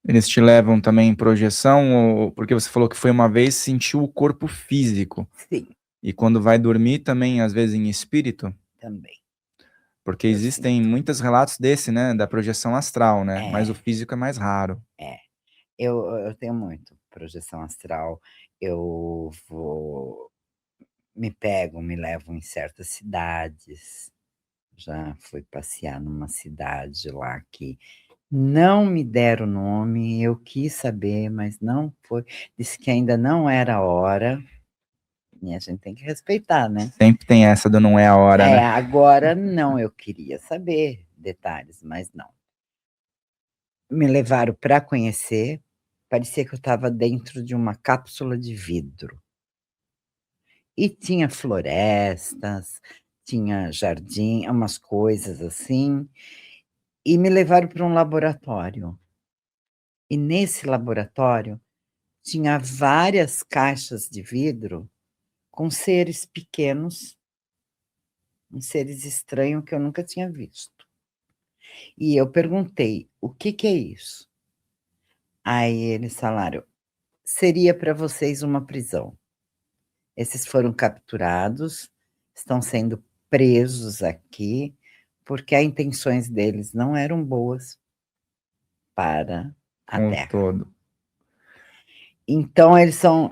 Eles te levam também em projeção ou porque você falou que foi uma vez, sentiu o corpo físico, Sim, e quando vai dormir também, às vezes, em espírito? também. Porque Eu existem sinto. muitos relatos desse, né, da projeção astral, né, mas o É, físico é mais raro. é. Eu tenho muito projeção astral. Eu vou me levo em certas cidades. Já fui passear numa cidade lá que não me deram o nome, eu quis saber, mas não foi. Disse que ainda não era a hora, e a gente tem que respeitar, né. Sempre tem essa do "não é a hora", É, né. agora não, eu queria saber detalhes, mas não. Me levaram para conhecer, parecia que eu estava dentro de uma cápsula de vidro. E tinha florestas, tinha jardim, umas coisas assim, e me levaram para um laboratório. E nesse laboratório tinha várias caixas de vidro com seres pequenos, uns seres estranhos que eu nunca tinha visto. E eu perguntei: "O que que é isso?". Aí eles falaram: "Seria para vocês uma prisão. Esses foram capturados, estão sendo presos aqui, porque as intenções deles não eram boas para a Com o Terra. todo. Então eles são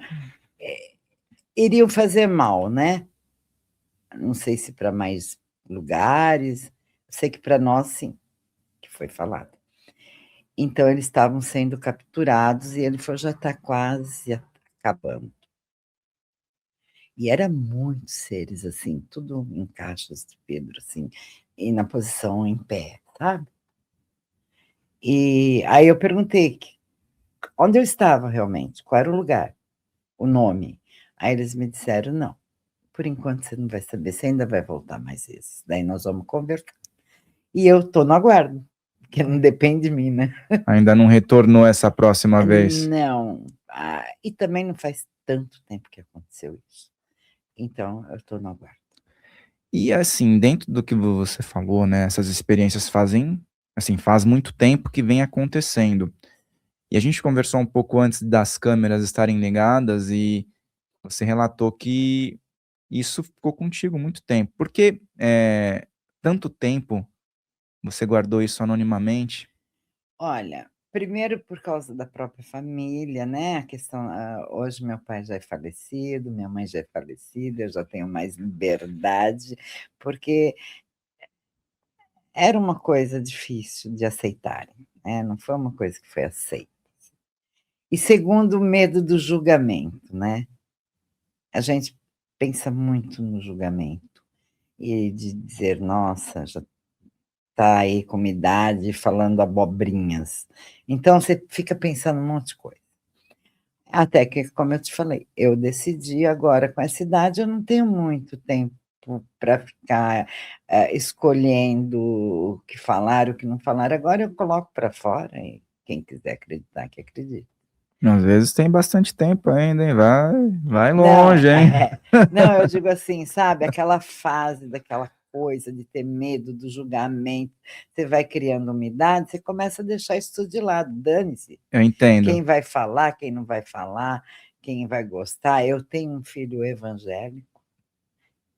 iriam fazer mal, né. Não sei se para mais lugares, sei que para nós sim, que foi falado. Então eles estavam sendo capturados e ele falou: "Já está quase acabando". E era muitos seres, assim, tudo em caixas de vidro, assim, e na posição em pé, sabe. E aí eu perguntei que onde eu estava realmente, qual era o lugar, o nome. Aí eles me disseram: "Não, por enquanto você não vai saber, você ainda vai voltar mais vezes, daí nós vamos conversar". E eu estou no aguardo, porque não depende de mim, né. Ainda não retornou essa próxima vez. Não, e também não faz tanto tempo que aconteceu isso, então eu estou no aguardo. E, assim, dentro do que você falou, né, essas experiências fazem assim, faz muito tempo que vem acontecendo. E a gente conversou um pouco antes das câmeras estarem ligadas e você relatou que isso ficou contigo muito tempo. Por que, tanto tempo você guardou isso anonimamente? Olha, primeiro por causa da própria família, né, a questão, hoje meu pai já é falecido, minha mãe já é falecida, eu já tenho mais liberdade, porque era uma coisa difícil de aceitarem, né, não foi uma coisa que foi aceita. E segundo, o medo do julgamento, né. A gente pensa muito no julgamento, e de dizer: "Nossa, já tá aí com uma idade falando abobrinhas". Então você fica pensando um monte de coisa. Até que, como eu te falei, eu decidi agora com essa idade eu não tenho muito tempo para ficar, escolhendo o que falar, o que não falar, agora eu coloco para fora e quem quiser acreditar que acredite. Às vezes tem bastante tempo ainda, hein, vai Não, longe, hein. não, eu digo assim, sabe, aquela fase daquela coisa de ter medo do julgamento, você vai criando uma idade, você começa a deixar isso tudo de lado, dane-se. Eu entendo. Quem vai falar, quem não vai falar, quem vai gostar. Eu tenho um filho evangélico,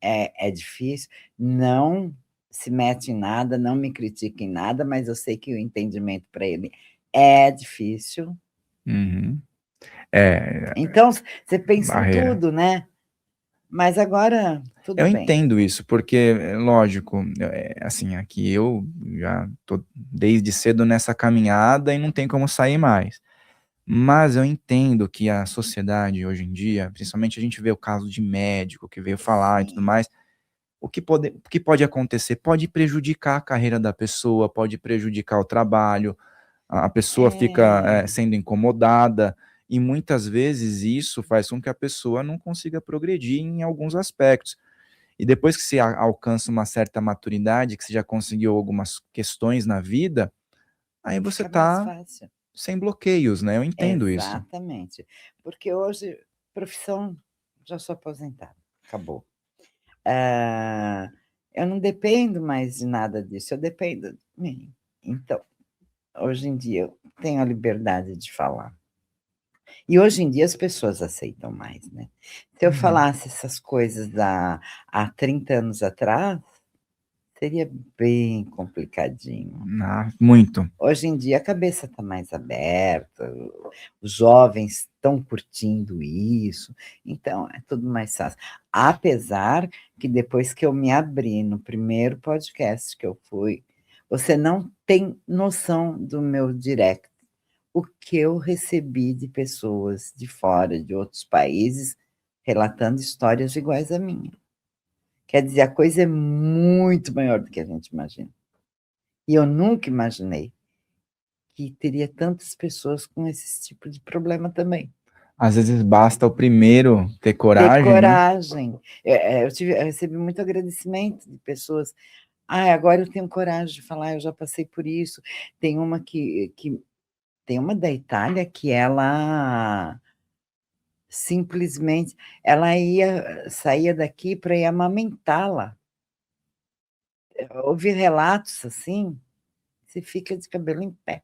é difícil, não se mete em nada, não me critica em nada, mas eu sei que o entendimento para ele é difícil. Uhum. É, Então você pensa em barreira. tudo, né. Mas agora tudo Eu bem. entendo isso, porque, lógico, assim, aqui eu já tô desde cedo nessa caminhada e não tem como sair mais. Mas eu entendo que a sociedade hoje em dia, principalmente a gente vê o caso de médico que veio falar e tudo Sim, mais, o que pode acontecer? Pode prejudicar a carreira da pessoa, pode prejudicar o trabalho, a pessoa fica, é, sendo incomodada, e muitas vezes isso faz com que a pessoa não consiga progredir em alguns aspectos. E depois que você alcança uma certa maturidade, que você já conseguiu algumas questões na vida, aí você fica mais tá fácil. sem bloqueios, né, eu entendo isso. Exatamente. Porque hoje, profissão, já sou aposentada, acabou. Ah, eu não dependo mais de nada disso, eu dependo de mim. Então, Hoje em dia eu tenho a liberdade de falar. E hoje em dia as pessoas aceitam mais, né. Se eu Uhum. falasse essas coisas há 30 anos atrás, seria bem complicadinho. Muito. Hoje em dia a cabeça está mais aberta, os jovens estão curtindo isso, então é tudo mais fácil. Apesar que depois que eu me abri no primeiro podcast que eu fui, você não tem noção do meu direct, o que eu recebi de pessoas de fora, de outros países, relatando histórias iguais à minha. Quer dizer, a coisa é muito maior do que a gente imagina. E eu nunca imaginei que teria tantas pessoas com esse tipo de problema também. Às vezes basta o primeiro ter Ter coragem, né. coragem. Eu recebi muito agradecimento de pessoas: "Ai, agora eu tenho coragem de falar, eu já passei por isso". Tem uma que tem uma da Itália que ela simplesmente ela saía daqui para ir amamentá-la. Ouvi relatos assim, você fica de cabelo em pé,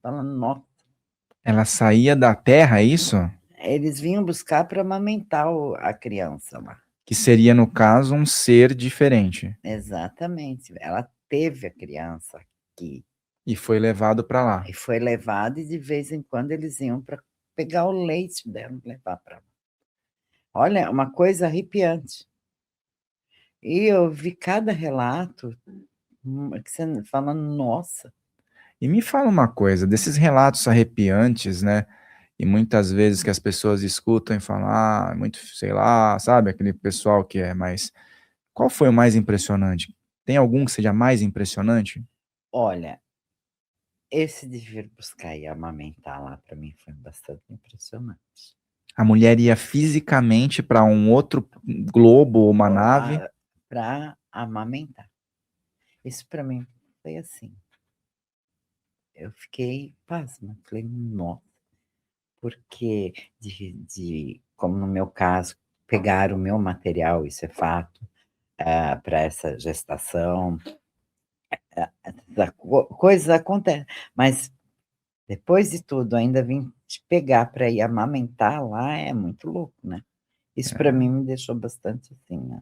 falando: "Nossa". Ela saía da terra, é isso? Eles vinham buscar para amamentar a criança lá. Que seria, no caso, um ser diferente, Exatamente. Ela teve a criança aqui e foi levado para lá. e foi levada, e de vez em quando eles iam para pegar o leite dela e levar para lá. Olha, é uma coisa arrepiante. E eu vi cada relato, que você fala: "Nossa". E me fala uma coisa, desses relatos arrepiantes, né, e muitas vezes que as pessoas escutam e falam: "Ah, é muito sei lá", sabe, aquele pessoal que é mais qual foi o mais impressionante? Tem algum que seja mais impressionante? Olha, esse de vir buscar e amamentar lá para mim foi bastante impressionante. A mulher ia fisicamente para um outro globo ou uma nave. Para amamentar. Isso para mim foi assim, eu fiquei pasma, falei: "Nossa". Porque como no meu caso, pegaram o meu material, isso é fato, para essa gestação, essa coisas acontecem, mas depois de tudo ainda vim te pegar para ir amamentar lá, é muito louco, né. Isso para É, mim me deixou bastante, assim, o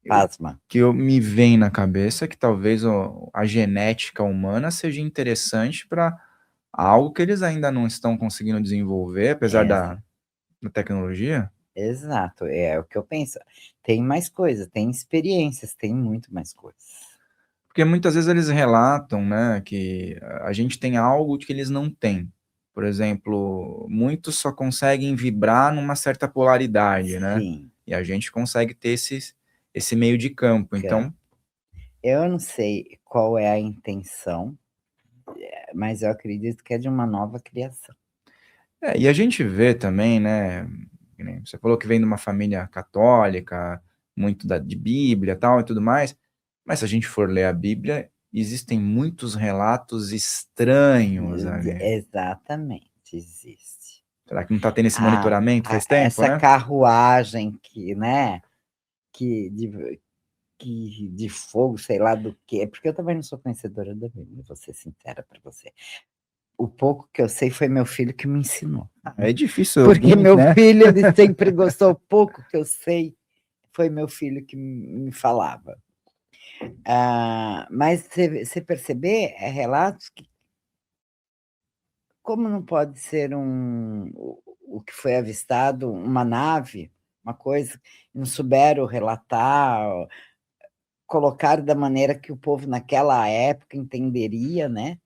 pasma. que eu me vem na cabeça é que talvez o a genética humana seja interessante para algo que eles ainda não estão conseguindo desenvolver, apesar Exa da tecnologia. exato, é o que eu penso. Tem mais coisas, tem experiências, tem muito mais coisas. Porque muitas vezes eles relatam, né, que a gente tem algo que eles não têm. Por exemplo, muitos só conseguem vibrar numa certa polaridade, né, Sim, e a gente consegue ter esse meio de campo. Então, eu não sei qual é a intenção, mas eu acredito que é de uma nova criação. e a gente vê também, né, que nem você falou que vem de uma família católica, muito de Bíblia, tal e tudo mais, mas se a gente for ler a Bíblia, existem muitos relatos estranhos ali. Exatamente, existe. Será que não está tendo esse A monitoramento a faz tempo, essa né? carruagem que, né, que de fogo, sei lá do quê, porque eu também não sou conhecedora da Bíblia, vou ser sincera para você. O pouco que eu sei foi meu filho que me ensinou. É difícil Porque alguém, meu né. filho, ele sempre gostou, o pouco que eu sei, foi meu filho que me falava. Mas você perceber, relatos que como não pode ser o que foi avistado, uma nave, uma coisa, não souberam relatar, colocar da maneira que o povo naquela época entenderia, né.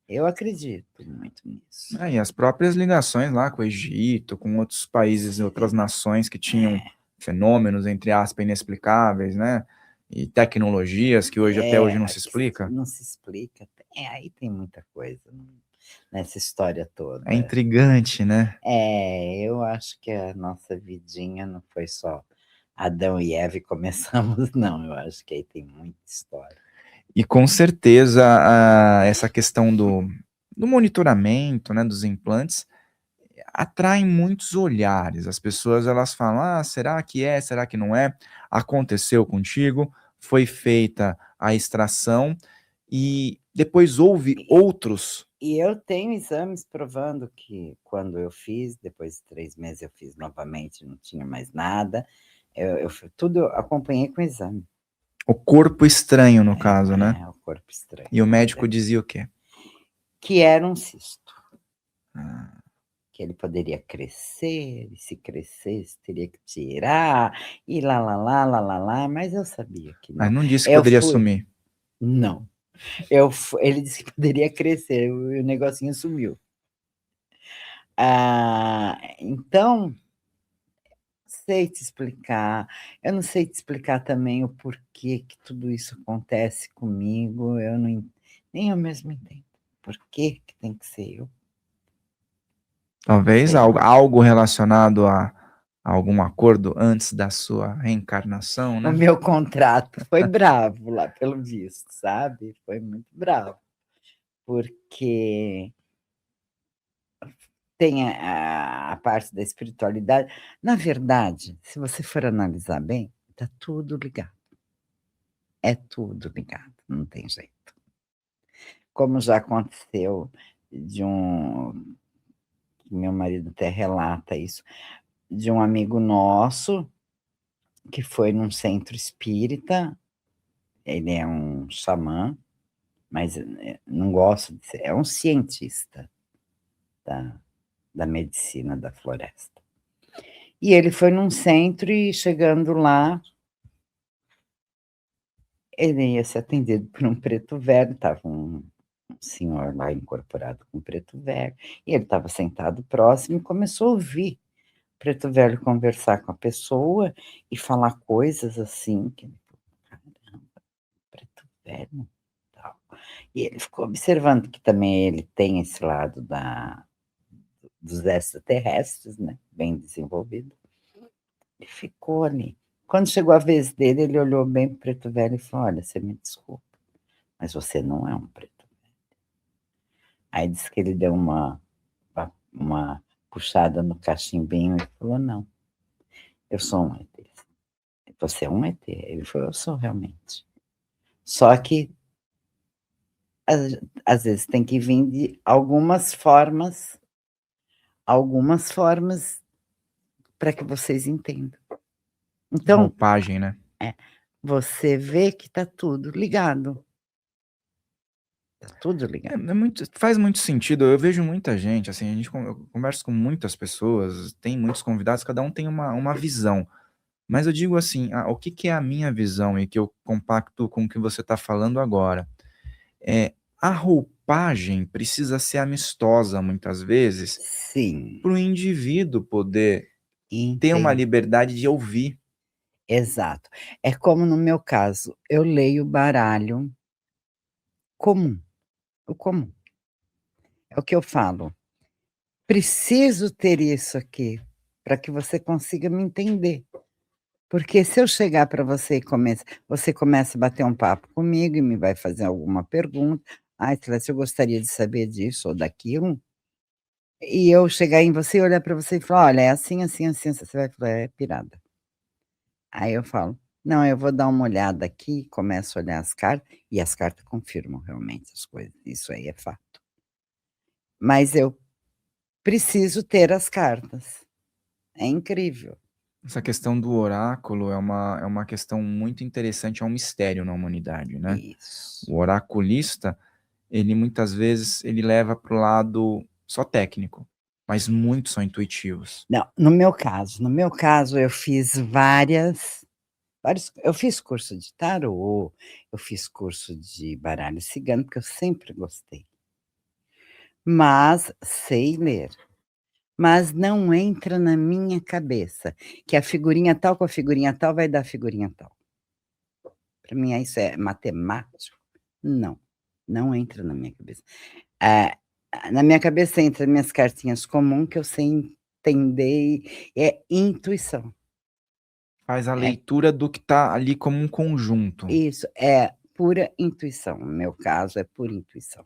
Eu acredito muito nisso. E as próprias ligações lá com o Egito, com outros países e outras nações que tinham fenômenos, entre aspas, "inexplicáveis", né, e tecnologias que hoje até hoje não se Que explica. não se explica. Aí tem muita coisa nessa história É toda. intrigante, né. Eu acho que a nossa vidinha não foi só Adão e Eva e começamos não, eu acho que aí tem muita história. E com certeza, essa questão do monitoramento, né, dos implantes, atraem muitos olhares. As pessoas elas falam: "Ah, será que é? Será que não é?". Aconteceu contigo, foi feita a extração e depois houve E outros? e eu tenho exames provando que quando eu fiz, depois de 3 meses eu fiz novamente, não tinha mais nada. Eu tudo acompanhei com exame. O corpo estranho, no caso, né? O corpo estranho, E o médico exatamente. dizia o quê? Que era um cisto, Ah, que ele poderia crescer, e se crescesse teria que tirar, e lá-lá-lá, lá-lá-lá, mas eu sabia que mas não. não disse que Eu poderia fui sumir. não, ele disse que poderia crescer, o negocinho sumiu. Então, sei te explicar, eu não sei te explicar também o porquê que tudo isso acontece comigo, eu não en nem eu mesma entendo. Por que que tem que ser eu? Talvez Sei lá. algo relacionado a algum acordo antes da sua reencarnação, O né? meu contrato foi bravo lá, pelo visto, sabe, foi muito bravo, porque tem a parte da espiritualidade. Na verdade, se você for analisar bem, tá tudo ligado. É tudo ligado, não tem jeito. Como já aconteceu de meu marido até relata isso, de um amigo nosso, que foi num centro espírita, ele é um xamã, mas, não gosto de ser é um cientista da medicina da floresta. E ele foi num centro e chegando lá, ele ia ser atendido por um preto velho, estava um senhor lá incorporado com preto velho, e ele estava sentado próximo e começou a ouvir o preto velho conversar com a pessoa e falar coisas assim que ele falou: "Caramba, preto velho, tal". E ele ficou observando que também ele tem esse lado dos extraterrestres, né, bem desenvolvido, e ficou ali. Quando chegou a vez dele, ele olhou bem para o preto velho e falou: "Olha, você me desculpa, mas você não é um preto". Aí disse que ele deu uma puxada no cachimbinho e falou: "Não, eu sou um ET". "Você é um ET?" Ele falou: "Eu sou realmente. Só que às vezes tem que vir de algumas formas para que vocês entendam". Então, Roupagem, né? é, você vê que tá tudo ligado, tá tudo ligado. Faz muito sentido. Eu vejo muita gente, assim, eu converso com muitas pessoas, tem muitos convidados, cada um tem uma visão. Mas eu digo assim, o que que é a minha visão e que eu compacto com o que você está falando agora? É, a roupagem precisa ser amistosa muitas vezes Sim, para o indivíduo poder ter uma entendo. liberdade de ouvir. Exato. É como no meu caso, eu leio baralho comum, o comum. É o que eu falo, preciso ter isso aqui, para que você consiga me entender. Porque se eu chegar para você e você começa a bater um papo comigo e me vai fazer alguma pergunta: "Ai, Celeste, eu gostaria de saber disso ou daquilo", e eu chegar em você e olhar para você e falar: "Olha, é assim, assim, assim, assim", você vai falar: "É pirada". Aí eu falo: "Não, eu vou dar uma olhada aqui", começo a olhar as cartas, e as cartas confirmam realmente as coisas, isso aí é fato. Mas eu preciso ter as cartas, é incrível. Essa questão do oráculo é uma questão muito interessante, é um mistério na humanidade, né? Isso. O oraculista, ele muitas vezes ele leva para o lado só técnico, mas muitos são intuitivos. Não, no meu caso eu fiz vários eu fiz curso de tarô, eu fiz curso de baralho cigano, porque eu sempre gostei, mas sei ler. Mas não entra na minha cabeça, que a figurinha tal com a figurinha tal vai dar a figurinha tal. Para mim isso é matemático? Não, não entra na minha cabeça. Ah, na minha cabeça entra minhas cartinhas comum que eu sei entender e é intuição. Faz a É leitura do que está ali como um conjunto. isso, é pura intuição, no meu caso é pura intuição.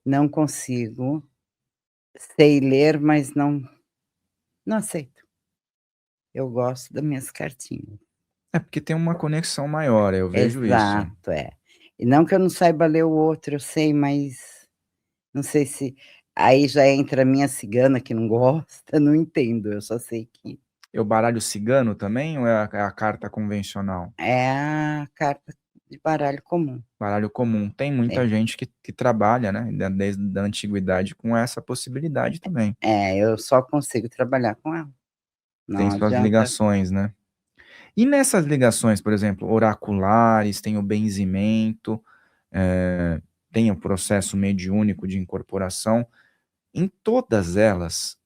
Não consigo, sei ler, mas não aceito. Eu gosto das minhas cartinhas. É porque tem uma conexão maior, eu vejo isso. Exato, é. E não que eu não saiba ler o outro, eu sei, mas não sei se aí já entra a minha cigana que não gosta, não entendo, eu só sei que É o baralho cigano também ou é a carta convencional? é a carta de baralho comum. Baralho comum. Tem muita É. gente que trabalha, né, desde a antiguidade com essa possibilidade também. É, eu só consigo trabalhar com ela, não Tem suas adianta. ligações, né. E nessas ligações, por exemplo, oraculares, tem o benzimento, tem o processo mediúnico de incorporação, em todas elas,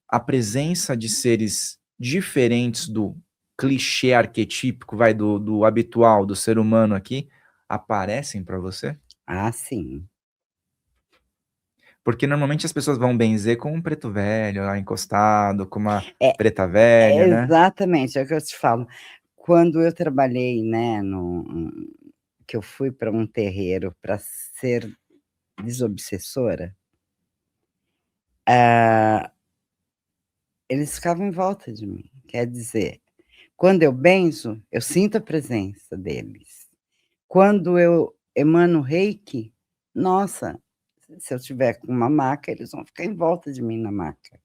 a presença de seres diferentes do clichê arquetípico, vai, do habitual, do ser humano aqui, aparecem para você? Ah, sim. Porque normalmente as pessoas vão benzer com um preto velho lá encostado, com uma É, preta velha, né. exatamente, é o que eu te falo, quando eu trabalhei, né, que eu fui para um terreiro para ser desobsessora, ah, eles ficavam em volta de mim, quer dizer, quando eu benzo, eu sinto a presença deles. Quando eu emano reiki, nossa, se eu tiver com uma maca, eles vão ficar em volta de mim na maca.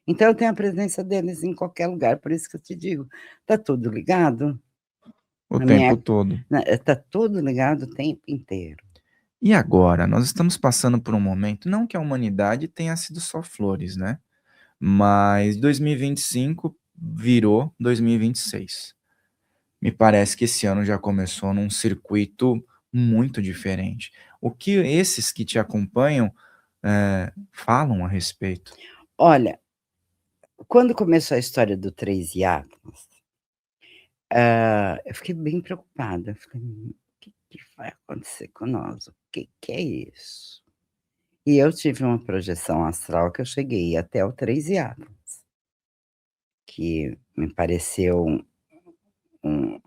Então eu tenho a presença deles em qualquer lugar, por isso que eu te digo, tá tudo ligado, O na tempo minha todo. tá tudo ligado o tempo inteiro. E agora, nós estamos passando por um momento, não que a humanidade tenha sido só flores, né, mas 2025 virou 2026. Me parece que esse ano já começou num circuito muito diferente. O que esses que te acompanham, falam a respeito? Olha, quando começou a história do 3 Diáconos, eu fiquei bem preocupada, eu falei: o que que vai acontecer com nós? O que é isso?". E eu tive uma projeção astral que eu cheguei até o 3 Diáconos, que me pareceu um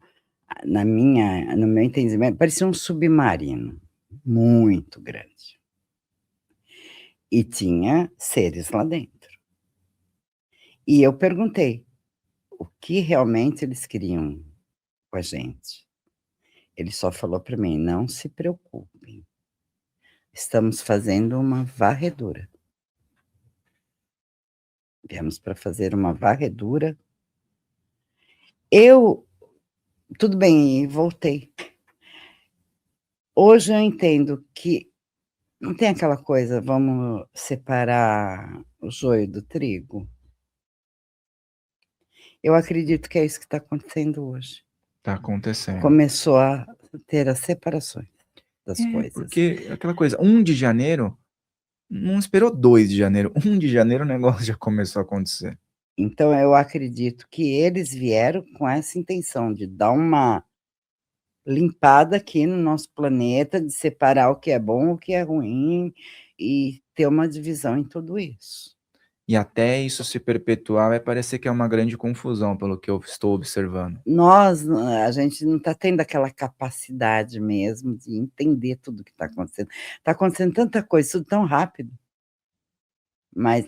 no meu entendimento, parecia um submarino, muito grande, e tinha seres lá dentro. E eu perguntei, o que realmente eles queriam com a gente? Ele só falou para mim: "Não se preocupem, estamos fazendo uma varredura. Viemos para fazer uma varredura". Eu tudo bem, e voltei. Hoje eu entendo que não tem aquela coisa, vamos separar o joio do trigo? Eu acredito que é isso que está acontecendo hoje. Tá acontecendo. Começou a ter as separações das É, coisas. porque aquela coisa, 1 de janeiro, não esperou 2 de janeiro, 1 de janeiro o negócio já começou a acontecer. Então eu acredito que eles vieram com essa intenção de dar uma limpada aqui no nosso planeta, de separar o que é bom, o que é ruim, e ter uma divisão em tudo isso. E até isso se perpetuar, vai parecer que é uma grande confusão, pelo que eu estou observando. A gente não está tendo aquela capacidade mesmo de entender tudo o que está acontecendo. Está acontecendo tanta coisa, tudo tão rápido, mas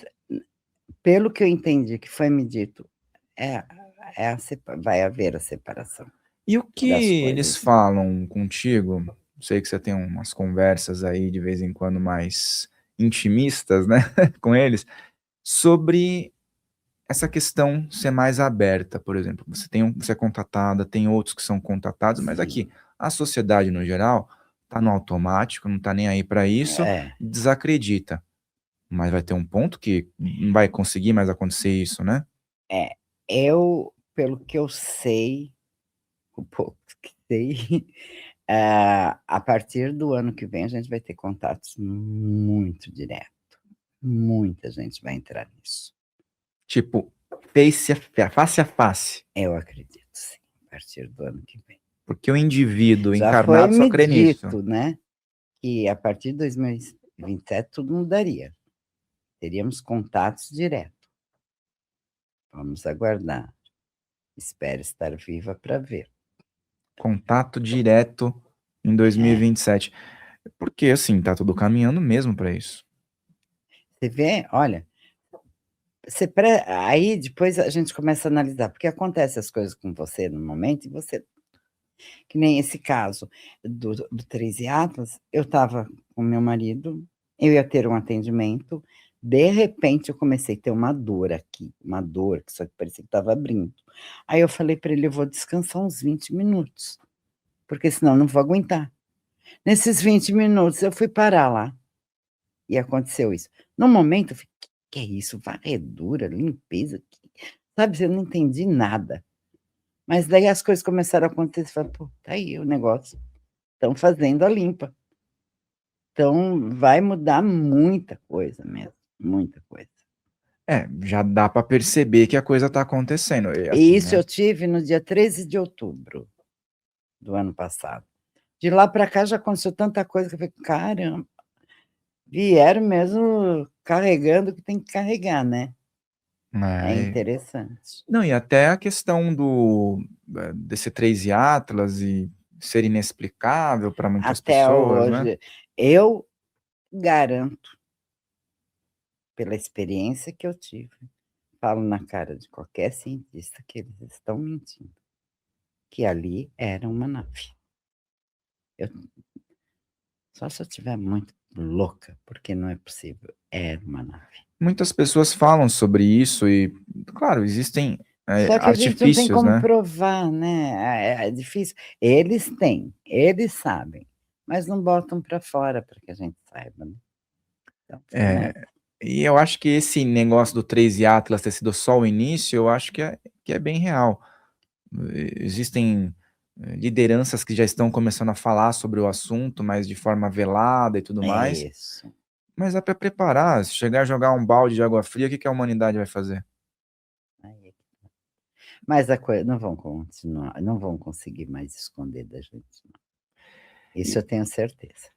pelo que eu entendi que foi me dito, é é a sepa vai haver a separação E o que das eles coisas. falam contigo? Sei que você tem umas conversas aí de vez em quando mais intimistas, né, com eles, sobre essa questão ser mais aberta, por exemplo, você é contatada, tem outros que são contatados, mas aqui, Sim, a sociedade no geral, tá no automático, não tá nem aí para isso, é, desacredita. Mas vai ter um ponto que não vai conseguir mais acontecer isso, né? é. Eu, pelo que eu sei, o pouco que sei, a partir do ano que vem a gente vai ter contatos muito direto, muita gente vai entrar nisso. Tipo, face a face, Eu acredito sim, a partir do ano que vem. porque o indivíduo Já foi encarnado só me crê nisso. dito, né, que a partir de 2027 tudo mudaria, teríamos contatos direto. Vamos aguardar. Espero estar viva para ver. Contato direto em É. 2027. Porque, assim, tá tudo caminhando mesmo para isso. Você vê, olha, aí depois a gente começa a analisar, porque acontece as coisas com você no momento e você Que nem esse caso do 13 Atlas, eu estava com meu marido, eu ia ter um atendimento, de repente eu comecei a ter uma dor aqui, uma dor que só que parecia que estava abrindo. Aí eu falei para ele: "Eu vou descansar uns 20 minutos, porque senão eu não vou aguentar". Nesses 20 minutos eu fui parar lá, e aconteceu isso. No momento eu falei: Que é isso? Varredura, limpeza, sabe, eu não entendi nada. Mas daí as coisas começaram a acontecer, falei: "Pô, tá aí o negócio, estão fazendo a limpa". Então vai mudar muita coisa mesmo, muita coisa. É, já dá pra perceber que a coisa tá acontecendo, e E assim, isso né. eu tive no dia 13 de outubro do ano passado. De lá para cá já aconteceu tanta coisa que eu falei: "Caramba, vieram mesmo carregando o que tem que carregar, né". É É, interessante. não, e até a questão desse 3 Atlas e ser inexplicável para muitas Até pessoas, né. hoje, eu garanto, pela experiência que eu tive, falo na cara de qualquer cientista que eles estão mentindo, que ali era uma nave. Eu só se eu estiver muito louca, porque não é possível, era uma nave. Muitas pessoas falam sobre isso e, claro, existem, Só que a gente não tem artifícios, como né. provar, né, é difícil. Eles têm, eles sabem, mas não botam para fora para que a gente saiba, né. Então fica nessa. É, e eu acho que esse negócio do 3 Atlas ter sido só o início, eu acho que é bem real. Existem, lideranças que já estão começando a falar sobre o assunto, mas de forma velada e tudo É mais, isso. mas é para preparar, se chegar a jogar um balde de água fria, o que que a humanidade vai fazer? Aí é que mas a coisa não vão continuar, não vão conseguir mais esconder da gente não. Isso E eu tenho certeza.